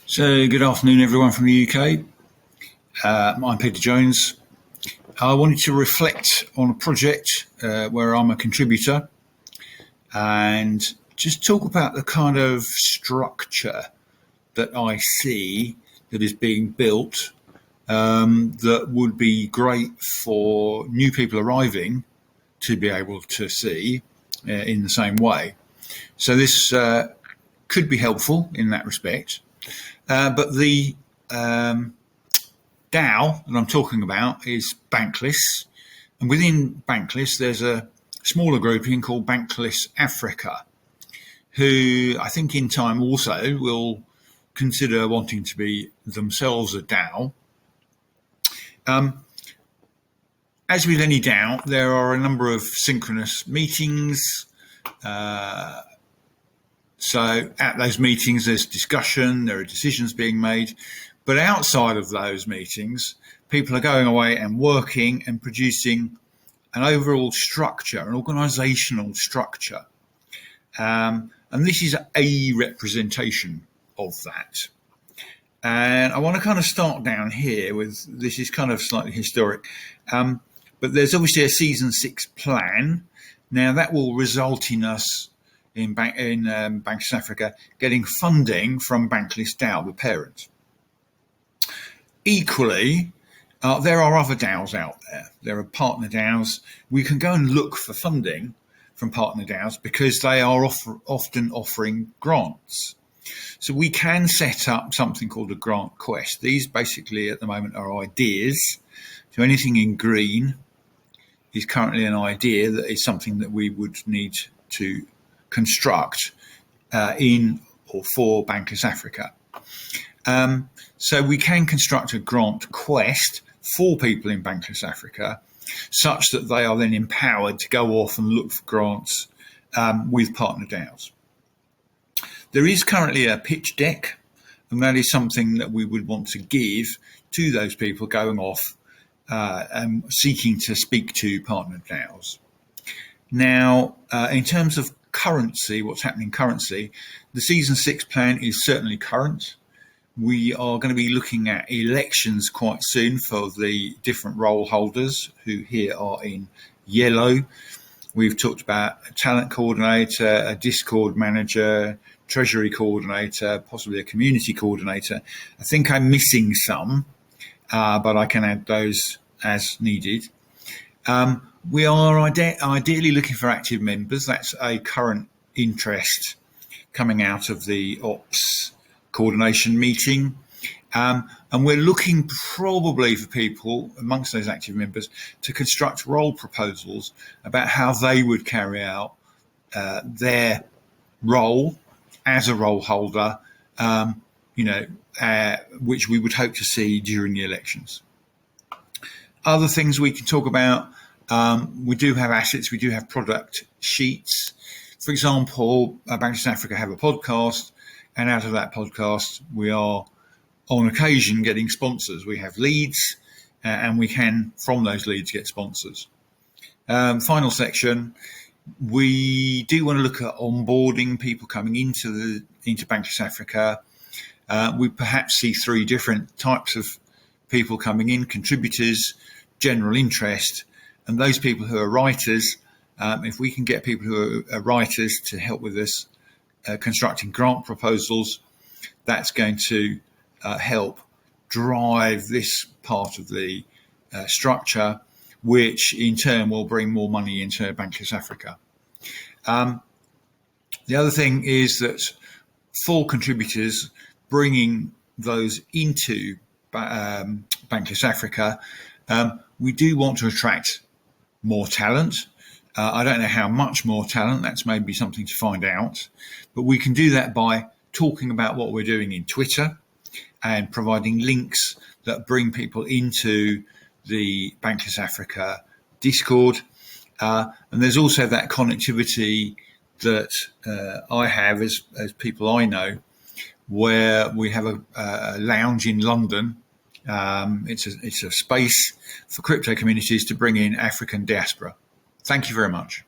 So, good afternoon, everyone from the UK. I'm Peter Jones. I wanted to reflect on a project where I'm a contributor and just talk about the kind of structure that I see that is being built that would be great for new people arriving to be able to see in the same way. So, this could be helpful in that respect. But the DAO that I'm talking about is Bankless, and within Bankless there's a smaller grouping called Bankless Africa, who I think in time also will consider wanting to be themselves a DAO. As with any DAO, there are a number of synchronous meetings. So at those meetings, there's discussion, there are decisions being made. But outside of those meetings, people are going away and working and producing an overall structure, an organisational structure. And this is a representation of that. And I want to kind of start down here with, this is kind of slightly historic, but there's obviously a Season 6 plan. Now that will result in us in Bankless Africa getting funding from Bankless DAO, the parent. Equally, there are other DAOs out there. There are partner DAOs. We can go and look for funding from partner DAOs because they are often offering grants. So we can set up something called a grant quest. These basically at the moment are ideas. So anything in green is currently an idea that is something that we would need to construct in or for Bankless Africa. So we can construct a grant quest for people in Bankless Africa such that they are then empowered to go off and look for grants with partner DAOs. There is currently a pitch deck, and that is something that we would want to give to those people going off and seeking to speak to partner DAOs. Now, in terms of currency, what's happening currently, the Season 6 plan is certainly current. We are going to be looking at elections quite soon for the different role holders who here are in yellow. We've talked about a talent coordinator, a Discord manager, treasury coordinator, possibly a community coordinator. I think I'm missing some, but I can add those as needed. We are ideally looking for active members. That's a current interest coming out of the Ops coordination meeting. And we're looking probably for people amongst those active members to construct role proposals about how they would carry out their role as a role holder, which we would hope to see during the elections. Other things we can talk about, we do have assets, we do have product sheets. For example, Bankless Africa have a podcast, and out of that podcast, we are on occasion getting sponsors. We have leads, and we can, from those leads, get sponsors. Final section, we do want to look at onboarding people coming into Bankless Africa. We perhaps see three different types of people coming in: contributors, general interest, and those people who are writers. If we can get people who are writers to help with us constructing grant proposals, that's going to help drive this part of the structure, which in turn will bring more money into Bankless Africa. The other thing is that for contributors, bringing those into Bankless Africa, we do want to attract more talent. I don't know how much more talent, that's maybe something to find out, but we can do that by talking about what we're doing in Twitter and providing links that bring people into the Bankless Africa Discord. And there's also that connectivity that I have as people I know, where we have a lounge in London. It's a space for crypto communities to bring in African diaspora. Thank you very much.